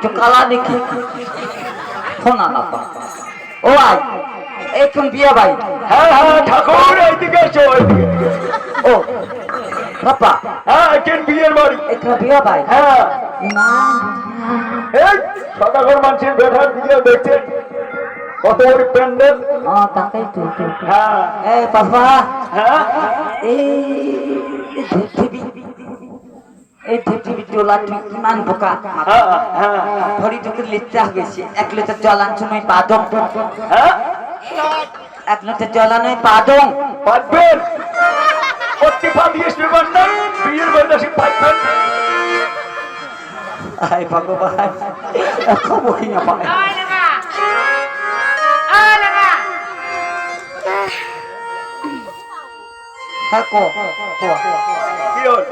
একটু কালা দেখি শোনা না পা ও ভাই এখন বিয়ে ভাই হ্যাঁ হ্যাঁ ঠাকুর এইদিকে এসো এইদিকে ও বাবা হ্যাঁ এখন বিয়ের বাড়ি এখন বিয়ে ভাই হ্যাঁ ইমান এই সদাগর মানুষের বেঠার বিয়ে দেখছে কত বড় প্যান্ডেল তাকেই তো হ্যাঁ এ বাবা হ্যাঁ এই ঢেপি টোলা তুই ইমান বোকা হ্যাঁ হ্যাঁ ভরি তোকে লিখতে গেছে 1 লিটার জল আনছো নয় পাদম হ্যাঁ 1 লিটার জল আনয় পাদম পাইবেন প্রতিভা দিয়ে শুরু না বিয়ের বয়সে পাইবেন আয় ভগবান খবরই না পায় হ্যাঁ কো কি হল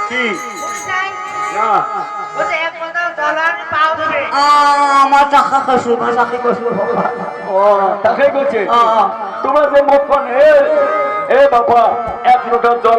কি না আমার টাকা খাসু টাকা খাসু ভগবান ও তাকে করছে তোমার যে মুখ এ বাবা 1 লোটা জল